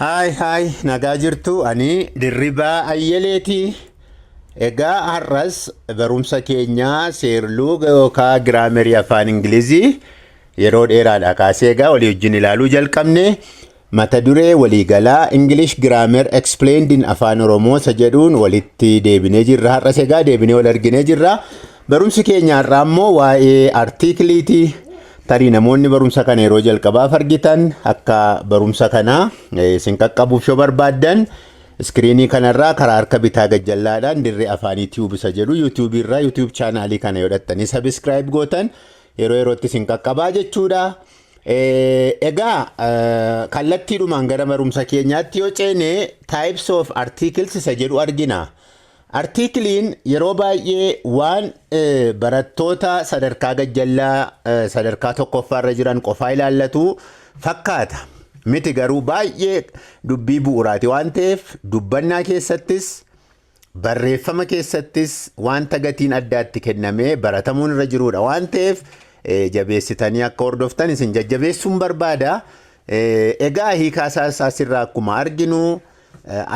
Hi, nagaa jirtu ani dirribaa ayyeleeti. Egaa har'as barumsa keenya seerluu yookaan giraamerii afaan Ingilizii yeroo dheeraadha kaasee egaa walii wajjin ilaaluu jalqabne mata duree waliigalaa English Grammar Explained in Afaan Oromoo isa jedhuun walitti deebinee jirra. Har'as egaa deebinee wal arginee jirra. Barumsi keenya har'aa immoo waa'ee artiikiliiti. Tarii namoonni barumsa kana yeroo jalqabaaf argitan akka barumsa kana isin qaqqabuuf yoo barbaaddan iskiriinii kanarraa karaa harka bitaa gajjallaadhaan dirree afaan YouTube isa jedhu YouTube irraa YouTube chaanaalii kana yoo dhattanii subscribe gootan yeroo yerootti isin qaqqabaa jechuudha. Egaa kallattiidhumaan gara barumsa keenyaatti yoo ceene types of articles isa jedhu argina. Artiikiliin yeroo baay'ee waan barattoota sadarkaa gajjallaa sadarkaa tokkoffaarra jiran qofaa ilaallatu fakkaata. Miti garuu baay'ee dubbii bu'uuraati waan ta'eef dubbannaa keessattis barreeffama keessattis wanta gatiin addaatti kennamee baratamuun irra jirudha waan ta'eef jabeessitanii akka hordoftan isin jajjabeessuun barbaada. Egaa hiikaa isaasirraa akkuma arginu.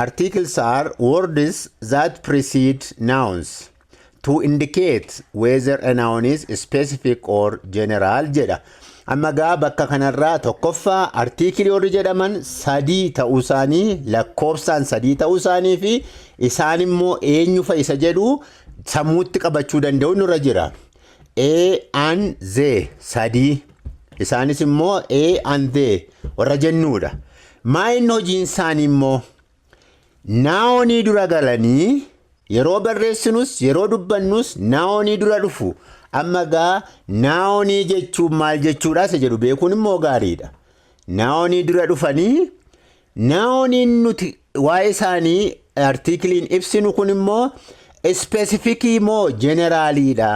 Articles are words that precede nouns to indicate whether a noun is specific or general jedha. Amma gaa bakka kanarraa tokkoffaa artiikilii warri jedhaman sadii ta'uu isaanii lakkoofsaan sadii ta'uu isaanii fi isaan immoo eenyu fa'a isa jedhu sammuutti qabachuu danda'u nurra jira. A and Z sadii isaanis immoo A and Z warra jennuudha. Maayinni hojiin isaanii immoo naawonii dura galanii yeroo barreessinus yeroo dubbannus naawonii dura dhufu. Amma gaa naawonii jechuun maal jechuudha isa jedhu beekuun immoo gaariidha. Naawonii dura dhufanii naawoniin nuti waa'ee isaanii artiikiliin ibsinu kun immoo ispeesifikii moo jeneraaliidha.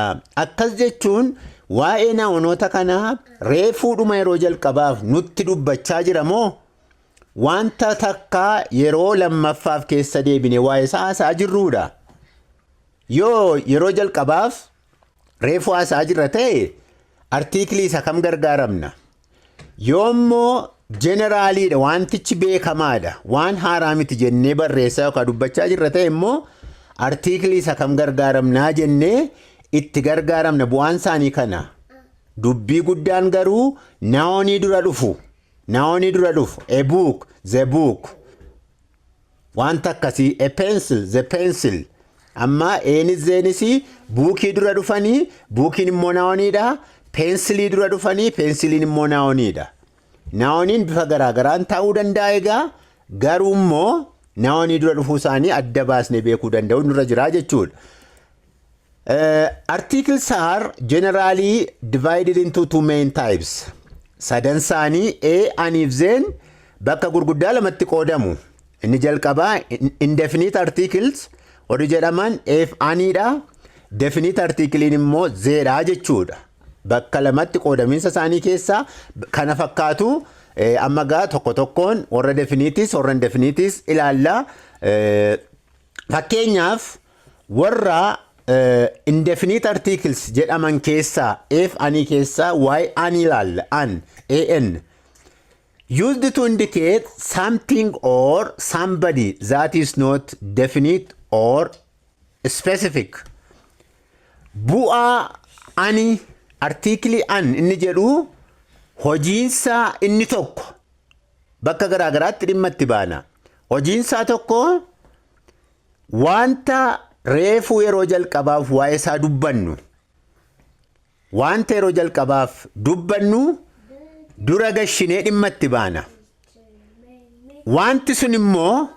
Akkas jechuun waa'ee naawonoota kanaa reefuudhuma yeroo jalqabaaf nutti dubbachaa jira moo wanta takka yeroo lammaffaaf keessa deebine waa'ee isaa haasaa jirruudha. Yoo yeroo jalqabaaf reefu haasaa jirra ta'e artiikilii isa kam gargaaramna? Yoommoo jeneraaliidha wantichi beekamaadha waan haaraa miti jennee barreessaa yookaan dubbachaa jirra ta'e immoo artiikilii isa kam gargaaramnaa jennee itti gargaaramna. Bu'aan isaanii kana dubbii guddaan garuu naawonii dura dhufu. Naawonii dura dhufu. A book, the book. Wanta akkasii a pencil, the pencil. Amma eenis zeenisi buukii dura dhufanii buukiin immoo naawoniidha. Peensilii dura dhufanii peensiliin immoo naawoniidha. Naawoniin bifa garaagaraan ta'uu danda'a egaa garuu immoo naawonii dura dhufuu isaanii adda baasnee beekuu danda'u nurra jira jechuudha. Articles are generally divided into two main types. Sadan isaanii A aniif Zeen bakka gurguddaa lamatti qoodamu. Inni jalqabaa indefinite articles warri jedhaman F aniidha. Definite articlein immoo Zedha jechuudha. Bakka lamatti qoodamiinsa isaanii keessaa kana fakkaatu. Amma gaa tokko tokkoon warra definitis warra indefinitis ilaalla. Fakkeenyaaf warra indefinite articles jedhaman keessaa F anii keessaa Y ani ilaalla. An used to indicate something or somebody that is not definite or specific. Bu'aa ani artiikilii an inni jedhu hojiinsaa inni tokko bakka garaagaraatti dhimma itti baana. Hojiinsaa tokko wanta reefuu yeroo jalqabaaf waa'ee isaa dubbannu. Wanta yeroo jalqabaaf dubbannu dura gashinee dhimma itti baana. Wanti sun immoo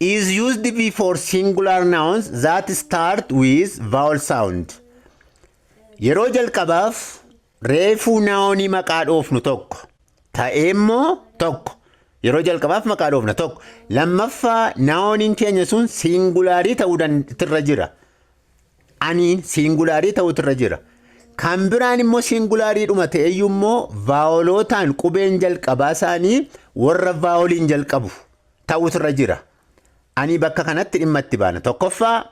is used before singular nouns that start with vowel sound. Yeroo jalqabaaf reefuu naawonii maqaa dhoofnu tokko ta'ee immoo tokko yeroo jalqabaaf maqaa dhoofna tokko lammaffaa naawoniin keenya sun singulaarii ta'uu irra jira. Aniin singulaarii ta'uu irra jira. Kan biraan immoo singulaarii dhuma ta'eyyuu immoo vaawolootaan qubeen jalqabaa isaanii warra vaawoliin jalqabu ta'uu irra jira. Ani bakka kanatti dhimma itti baana. Tokkoffaa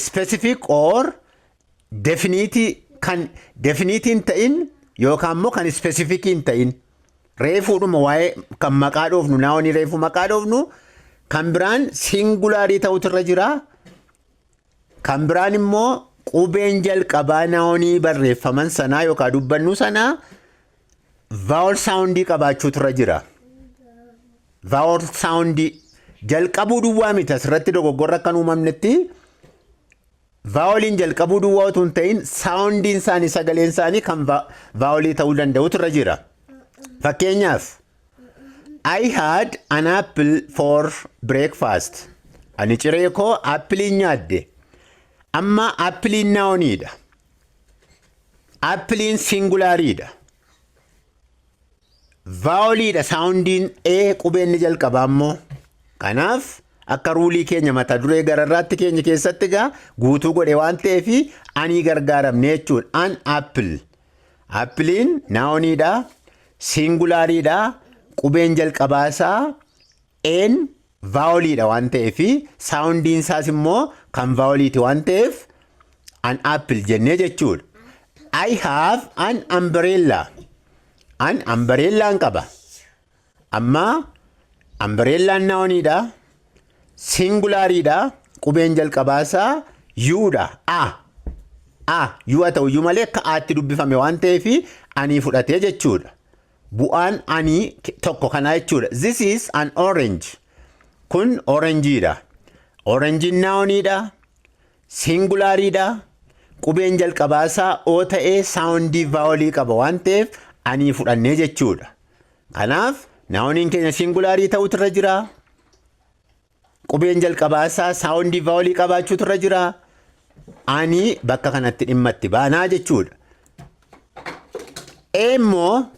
specific or definite kan definite hin ta'in yookaan immoo kan specific hin ta'in reefuudhuma waa'ee kan maqaa dhoofnu naawonii reefu maqaa dhoofnu kan biraan singulaarii ta'utu irra jira. Kan biraan immoo qubeen jalqabaa naawonii barreeffaman sanaa yookaan dubbannu sanaa vowel soundii qabaachuutu irra jira. Vowel soundii jalqabuu duwwaa miti asirratti dogoggorra akka hin uumamnetti voweliin jalqabuu duwwaa otoo hin ta'in soundiin isaanii sagaleen isaanii kan vowelii ta'uu danda'utu irra jira. Fakkeenyaaf I had an apple for breakfast. Ani ciree koo appiliin nyaadde. Amma appiliin naawoniidha. Appiliin singulaariidha. Voweliidha soundiin qubeen ni jalqabaa immoo. Kanaaf akka ruulii keenya mata duree gararraatti keenya keessatti egaa guutuu godhe waan ta'eef ani gargaaramne jechuudha. An apple. Appiliin naawoniidha. Singulaariidha. Qubeen jalqabaasaa voweliidha waan ta'eef soundiin isaas immoo kan voweliiti waan ta'eef an apple jennee jechuudha. I have an umbrella. An umbrellaan qaba. Amma umbrellaan naawoniidha. Singulaariidha. Qubeen jalqabaasaa yuudha. Yuu haa ta'u iyyuu malee akka aatti dubbifame waan ta'eef ani fudhatee jechuudha. Bu'aan ani tokko kanaa jechuudha. This is an orange. Kun oranjiidha. Oranjiin naawoniidha. Singulaariidha. Qubeen jalqabaasaa oo ta'ee saawundii vowelii qaba waan ta'eef ani fudhannee jechuudha. Kanaaf naawoniin keenya singulaarii ta'utu irra jira. Qubeen jalqabaasaa saawundii vowelii qabaachuutu irra jira. Ani bakka kanatti dhimma itti baanaa jechuudha. Immoo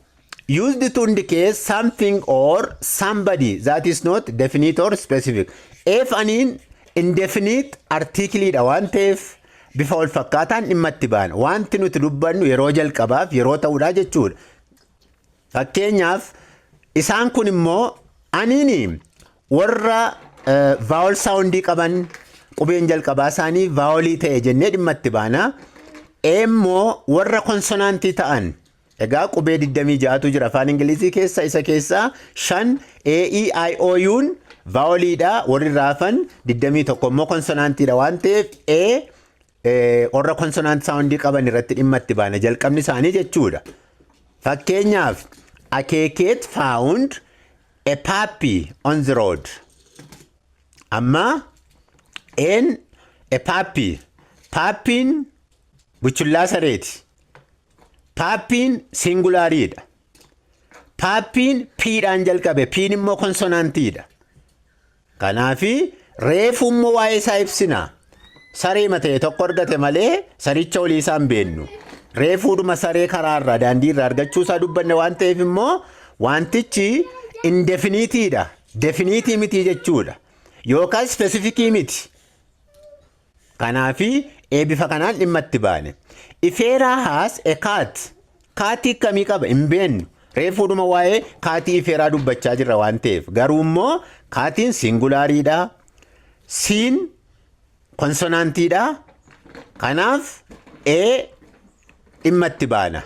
used to indicate something or somebody that is not definite or specific. Aniin indefinite artikiliidha waan ta'eef bifa wal fakkaataan dhimma itti baana. Wanti nuti dubbannu yeroo jalqabaaf yeroo ta'uudha jechuudha. Fakkeenyaaf isaan kun immoo aniin warra vowel soundii qaban qubeen jalqabaa isaanii vowelii ta'e jennee dhimma itti baana. Immoo warra konsonaantii ta'an egaa qubee 26tu jira afaan ingilizii keessa isa keessaa 5 AEIOU'n voweliidha warri raafan 21 immoo konsonaantiidha waan ta'eef warra konsonaantii soundii qaban irratti dhimma itti baana jalqabni isaanii jechuudha. Fakkeenyaaf akeekeet found a puppy on the road. Amma a puppy. Puppyin buchullaa sareeti. Puppyin singulaariidha. Puppyin piidhaan jalqabe. Piin immoo konsonaantiidha. Kanaafi reefu immoo waa'ee isaa ibsina. Saree matee tokko argate malee saricha olii isaa hin beennu. Reefuudhuma saree karaarraa daandii irraa argachuu isaa dubbanne waan ta'eef immoo wantichi indefinitiidha. Definitii miti jechuudha. Yookaan specifikii miti. Kanaafi bifa kanaan dhimma itti baane. Ifeeraa has a cat. Kaatii akkamii qaba hin beennu. Reefuudhuma waa'ee kaatii ifeeraa dubbachaa jirra waan ta'eef. Garuu immoo kaatiin singulaariidha. Siin konsonaantiidha. Kanaaf dhimma itti baana.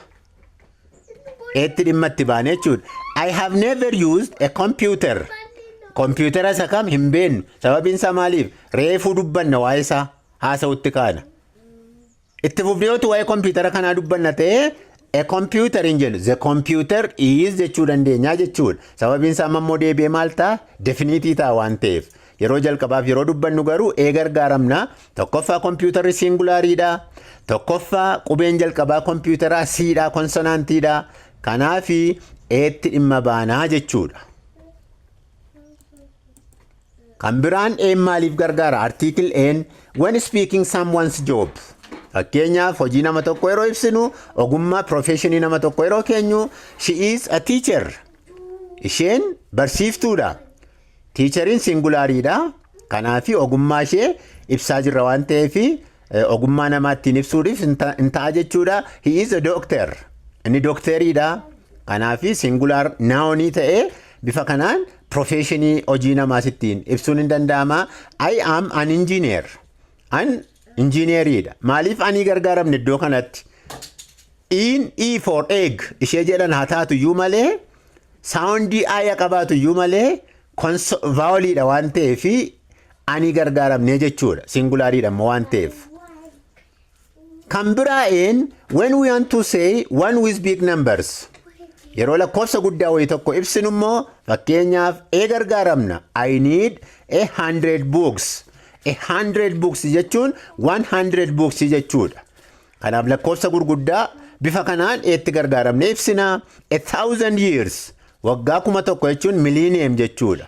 Eetti dhimma itti baane jechuudha. I have never used a computer. Compuutera isa kam hin beennu. Sababiin isaa maaliif? Reefuu dubbanna waa'ee isaa haasa'utti kaana. Itti fufnee waa'ee compuutera kanaa dubbanna ta'ee a computer hin jennu. The computer is jechuu dandeenyaa jechuudha. Sababiin isaa ammoo deebi'ee maal ta'a? Definitii ta'a waan ta'eef. Yeroo jalqabaaf yeroo dubbannu garuu gargaaramna. Tokkoffaa computerri singulaariidha. Tokkoffaa qubeen jalqabaa computeraa siidha konsonaantiidha. Kanaafi eetti dhimma baanaa jechuudha. Kan biraan maaliif gargaara? Article when speaking someone's job. Fakkeenyaaf hojii nama tokko yeroo ibsinu ogummaa professionii nama tokko yeroo keenyu she is a teacher. Isheen barsiiftuudha. Teacheriin singulaariidha. Kanaafi ogummaa ishee ibsaa jirra waan ta'eef ogummaa namaattiin ibsuudhaaf hin ta'a jechuudha. He is a doctor. Inni dokteriidha. Kanaafi singular noun ta'ee bifa kanaan professionii hojii namaasittiin ibsuun hin danda'ama. I am an engineer. An engineeriidha. Maaliif ani gargaaramne iddoo kanatti? E for egg ishee jedhan haa taatu iyyuu malee saawundii aaya qabaatu iyyuu malee vaawoliidha waan ta'eef ani gargaaramnee jechuudha. Singulaariidha immoo waan ta'eef. Kan biraa'een when we want to say one with big numbers. Yeroo lakkoofsa guddaa wayii tokko ibsinu immoo fakkeenyaaf gargaaramna. I need 100 books. 100 books jechuun 100 books jechuudha. Kanaaf lakkoofsa gurguddaa bifa kanaan itti gargaaramne ibsina. 1000 years. Waggaa 1000 jechuun millennium jechuudha.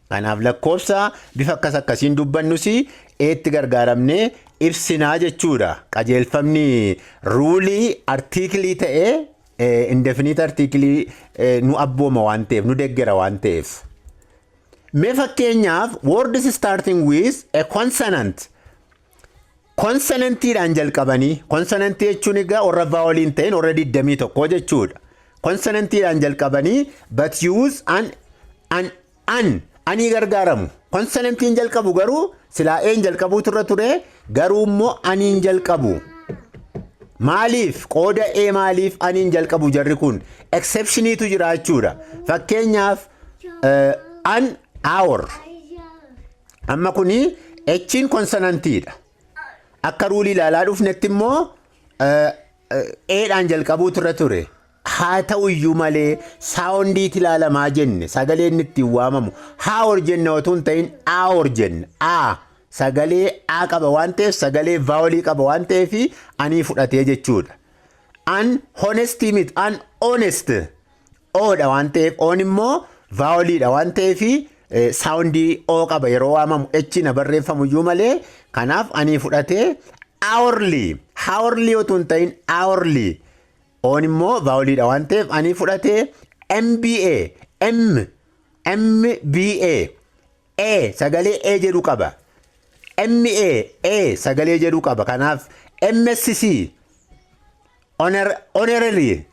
Kanaaf lakkoofsa bifa akkasiin dubbannus itti gargaaramne ibsinaa jechuudha. Qajeelfamni ruulii artiiklii ta'ee indefinite article nu abbooma waan ta'eef nu deggera waan ta'eef. Mee fakkeenyaaf words starting with a consonant. Consonantiidhaan jalqabanii. Consonantii jechuun egaa warra vaawoliin ta'in warra 21 jechuudha. Consonantiidhaan jalqabanii but use ani gargaaramu. Consonantiin jalqabu garuu silaa jalqabuu turre ture garuu immoo aniin jalqabu. Maaliif qooda maaliif aniin jalqabu jarri kun exceptioniitu jira jechuudha. Fakkeenyaaf an hour amma kuni echiin konsonantiidha. Akka ruulii ilaalaa dhufnetti immoo dhaan jalqabuu turre ture. Haa ta'u iyyuu malee saawundiitti ilaalamaa jenne sagaleen ittiin waamamu hour jenne otoo hin ta'in hour jenne sagalee a qaba waan ta'eef sagalee vaawolii qaba waan ta'eef ani fudhatee jechuudha. An honesty mit an honest oodha waan ta'eef on immoo vaawoliidha waan ta'eef saawundii o qaba yeroo waamamu echina barreeffamu iyyuu malee kanaaf ani fudhatee hourly otoo hin ta'in hourly on immoo vaawoliidha waan ta'eef ani fudhatee MBA sagalee jedhu qaba. MA sagalee jedhu qaba. Kanaaf MSC honorary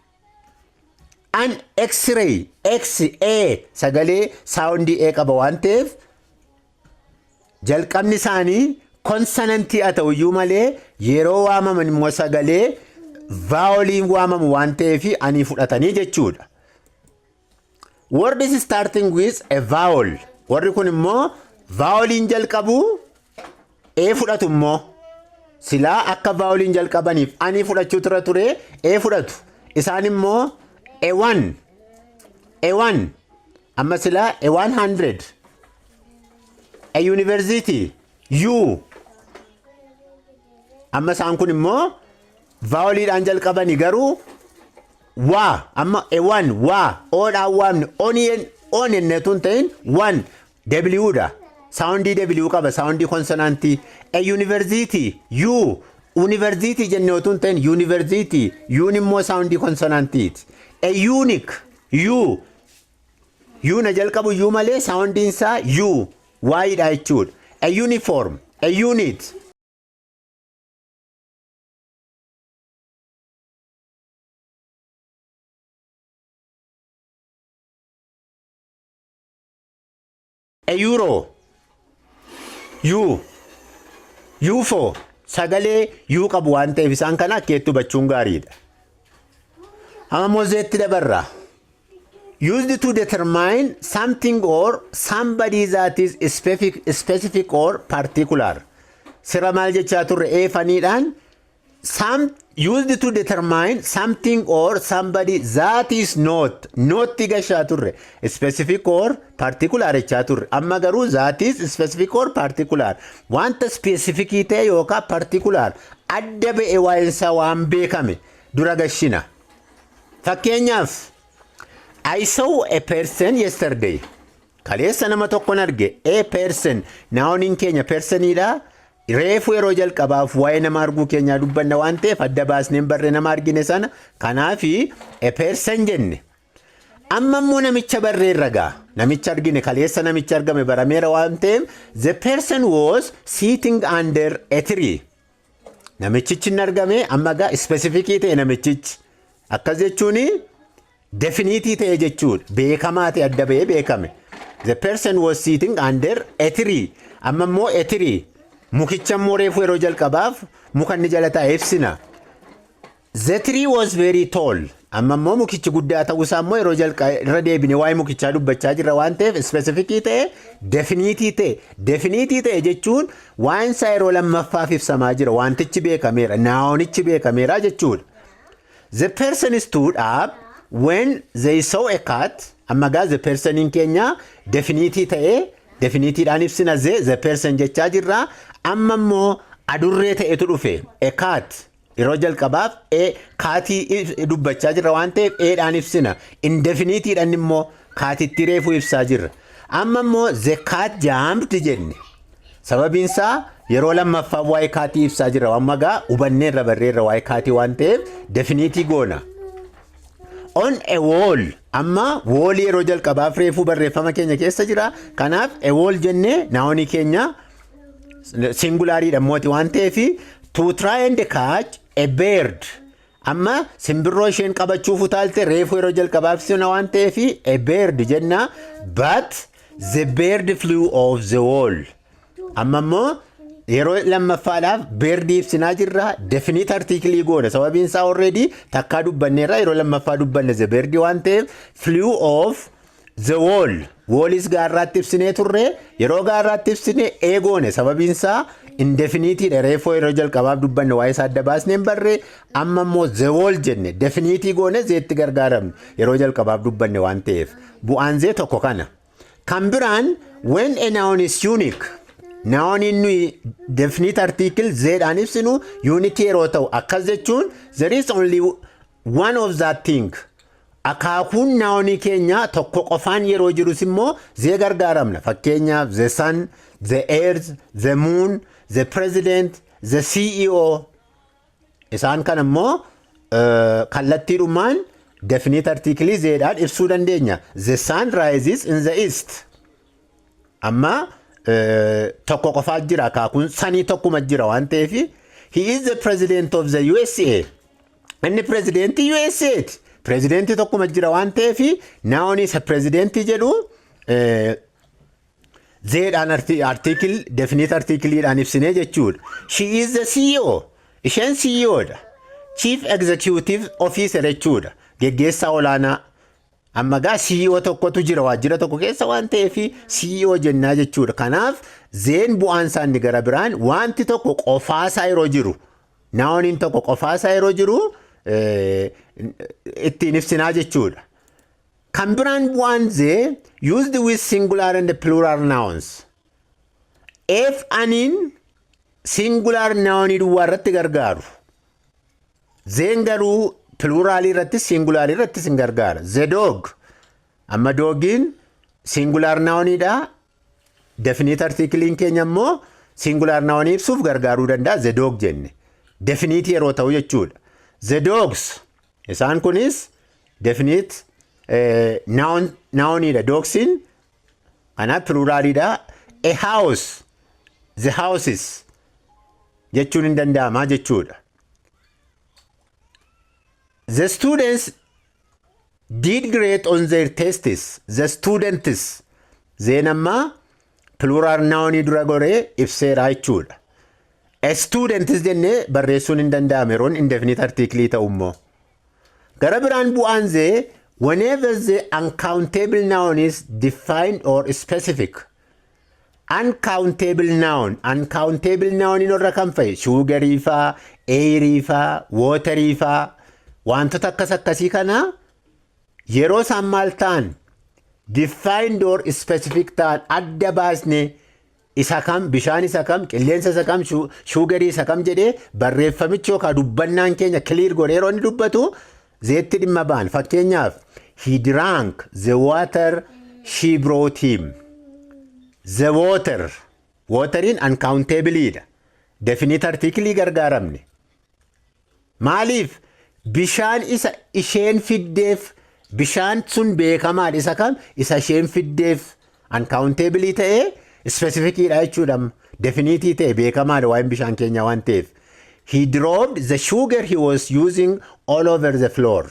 an X-ray XA sagalee saawundii qaba waan ta'eef jalqabni isaanii konsonantii haa ta'u iyyuu malee yeroo waamaman immoo sagalee vaawoliin waamamu waan ta'eef ani fudhatanii jechuudha. Word is starting with a vowel. Warri kun immoo vaawoliin jalqabu fudhatu immoo silaa akka vaawoliin jalqabaniif ani fudhachuu ture fudhatu. Isaan immoo A1 amma silaa A100 a university U amma isaan kun immoo vaawoliidhaan jalqabanii garuu amma A1 oodhaan waamne on enneetu hin ta'in 1 W dha. Saawundii W qaba saawundii konsonantii. A university university jenne otoo hin ta'in university U'n immoo saawundii konsonantiiti. A unique U na jalqabu iyyuu malee saawundiin isaa U waayidha jechuudha. A uniform a unit a euro UFO sagalee U qabu waan ta'eef isaan kana akkeetti hubachuun gaariidha. Amma mozeetti dabarra. Used to determine something or somebody that is specific or particular. Sira maal jechaa turre faniidhaan used to determine something or somebody that is not gashaa turre specific or particular jechaa turre. Amma garuu that is specific or particular wanta specific ta'e yookaan particular adda ba'e waa'insa waan beekame dura gashina. Fakkeenyaaf I saw a person yesterday. Kaleessa nama tokkon arge. A person noun keenya personiidha. Reefu yeroo jalqabaaf waa'ee nama arguu keenyaa dubbanna waan ta'eef adda baasneen barree nama argine sana kanaafi a person jenne. Amma immoo namicha barree ragaa namicha argine kaleessa namicha argame barameera waan ta'eef the person was sitting under a tree. Namichichi hin argame amma gaa specificii ta'e namichichi akkas jechuuni definitii ta'e jechuudha. Beekamaa ta'e adda ba'ee beekame. The person was sitting under a tree. Amma immoo a tree mukicha immoo reefu yeroo jalqabaaf muka inni jala taa'e ibsina. The tree was very tall. Amma immoo mukichi guddaa ta'uusaa immoo yeroo irra deebine waa'ee mukichaa dubbachaa jirra waan ta'eef specificii ta'e definiitii ta'e jechuun waan isaa yeroo lammaffaaf ibsamaa jira wantichi beekameera naawonichi beekameera jechuudha. The person stood up when they saw a cat. Amma gaa the personiin keenya definiitii ta'e definitiidhaan ibsina the person jechaa jirra. Amma immoo adurree ta'etu dhufe a cat. Yeroo jalqabaaf kaatii dubbachaa jirra waan ta'eef dhaan ibsina. Indefinitiidhaan immoo kaatitti reefuu ibsaa jirra. Amma immoo the cat jumped jenne. Sababiin isaa yeroo lammaffaa waa'ee kaatii ibsaa jirra. Amma gaa hubanneerra barreerra waa'ee kaatii waan ta'eef definitii goona. On a wall. Amma wall yeroo jalqabaaf reefuu barreeffama keenya keessa jira. Kanaaf a wall jennee naawonii keenya singulaariidha mooti waan ta'eef to try and catch a bird. Amma simbirroo isheen qabachuuf utaalte reefuu yeroo jalqabaaf sina waan ta'eef a bird jenna. But the bird flew off the wall. Amma immoo yeroo lammaffaadhaaf bird ibsinaa jirra. Definite article goona. Sababiin isaa already takkaa dubbanneerra yeroo lammaffaa dubbanne the bird waan ta'eef flew off the wall. Wallis gaarraatti ibsinee turre yeroo gaarraatti ibsine eegoone sababiin isaa indefinitiidha reefoo yeroo jalqabaaf dubbanne waa'ee isaa adda baasneen barree amma immoo the wall jenne definitii goone zeetti gargaaramne yeroo jalqabaaf dubbanne waan ta'eef bu'aan zee tokko kana. Kan biraan when a noun is unique naawoniin nuyi definite article zeedhaan ibsinu unity yeroo ta'u akkas jechuun there is only one of that thing. Akaakuun naawonii keenya tokko qofaan yeroo jirus immoo zee gargaaramna. Fakkeenyaaf the sun, the earth, the moon, the president, the CEO. Isaan kan immoo kallattiidhumaan definite article zeedhaan ibsuu dandeenya. The sun rises in the east. Amma tokko qofaa jira akaakuun sanii tokkuma jira waan ta'eef he is the president of the USA. Inni prezidentii USA'ti. Prezidentii tokkuma jira waan ta'eef naawonii isa prezidentii jedhu zeedhaan article definite articleidhaan ibsinee jechuudha. She is the CEO. Isheen CEOdha. Chief Executive Officer jechuudha. Geggeessaa olaanaa. Amma gaa CEO tokkotu jira waajjira tokko keessa waan ta'eef CEO jennaa jechuudha. Kanaaf zeen bu'aan isaanii gara biraan wanti tokko qofaasaa yeroo jiru naawoniin tokko qofaasaa yeroo jiru ittiin ibsinaa jechuudha. Kan biraan bu'aan zee used with singular and plural nouns. If aniin singular naawonii duwwaa irratti gargaaru. Zeen garuu pluraalii irratti singulaarii irratti sin gargaara. The dog. Amma doogiin singular naawoniidha. Definite articlein keenya immoo singular naawonii ibsuuf gargaaruu danda'a. The dog jenne. Definite yeroo ta'u jechuudha. The dogs. Isaan kunis definite naawoniidha. Dogsiin ana pluraaliidha. A house. The houses jechuun hin danda'ama jechuudha. The students did great on their tests. The students. Zeen amma plural noun dura goree ibseera jechuudha. A students jennee barreessuun hin danda'ame yeroon indefinite article ta'u immoo. Gara biraan bu'aan zee whenever the uncountable noun is defined or specific. Uncountable noun in irra kan fa'i sugarii faa, airii faa, waterii faa. Wantoota akkasii kana yeroo isaan maal ta'an defined or specific ta'an adda baasne isa kam bishaan isa kam qilleensa isa kam sugarii isa kam jedhee barreeffamichi yookaan dubbannaan keenya clear godhee yeroo inni dubbatu zeetti dhimma ba'an. Fakkeenyaaf he drank the water she brought him. The wateriin uncountableidha. Definite article gargaaramne. Maaliif? Bishaan isa isheen fiddeef bishaan sun beekamaadha isa kam isa isheen fiddeef uncountable ta'ee specificidha jechuudha. Definite ta'e beekamaadha waa'een bishaan keenya waan ta'eef. He dropped the sugar he was using all over the floor.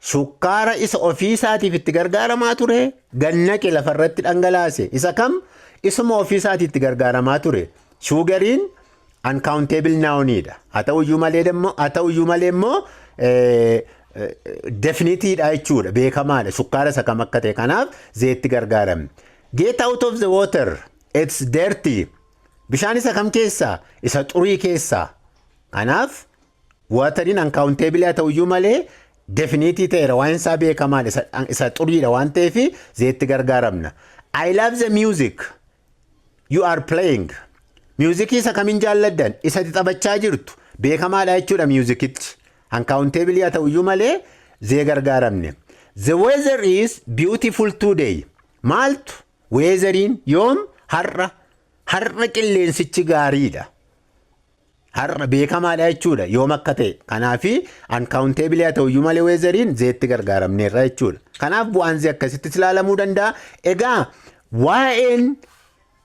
Shukkaara isa ofii isaatiif itti gargaaramaa ture gannaqe lafarratti dhangalaase isa kam isuma ofii isaatiif itti gargaaramaa ture. Sugariin uncountable nounidha. Haa ta'uyyuu malee immoo definitiidha jechuudha. Beekamaadha. Sukkaara isa kam akka ta'e. Kanaaf zeetti gargaaramne. Get out of the water. It's dirty. Bishaan isa kam keessaa? Isa xurii keessaa. Kanaaf wateriin uncountable haa ta'uyyuu malee definitii ta'eera waan isaa beekamaadha. Isa xuriidha waan ta'eef zeetti gargaaramna. I love the music you are playing. Musiikii isa kamiin jaalladdan? Isa taphachaa jirtu beekamaadha jechuudha musiikitti. Uncountable haa ta'uyyuu malee zee gargaaramne. The weather is beautiful today. Maaltu? Weatheriin yoom? Har'a. Har'a qilleensichi gaariidha. Har'a beekamaadha jechuudha yoom akka ta'e. Kanaafi uncountable haa ta'uyyuu malee weatheriin zeetti gargaaramneerra jechuudha. Kanaaf bu'aan zee akkasitti ilaalamuu danda'a. Egaa waa'een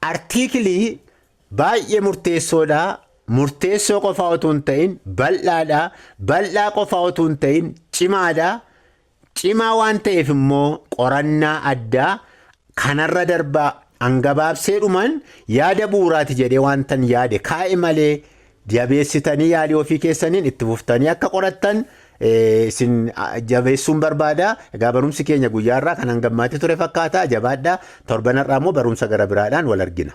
artiikilii baay'ee murteessoodha. Murteessoo qofaa otoo hin ta'in bal'aadha. Bal'aa qofaa otoo hin ta'in cimaadha. Cimaa waan ta'eef immoo qorannaa addaa kanarra darbaa hangabaabsee dhuman yaada bu'uuraati jedhee waantan yaade kaa'e malee jabeessitanii yaalii ofii keessaniin itti fuftanii akka qorattan isin jabeessuun barbaada. Egaa barumsi keenya guyyaarraa kan hangammaatti ture fakkaata. Jabaadhaa. Torbanarraa immoo barumsa gara biraadhaan wal argina.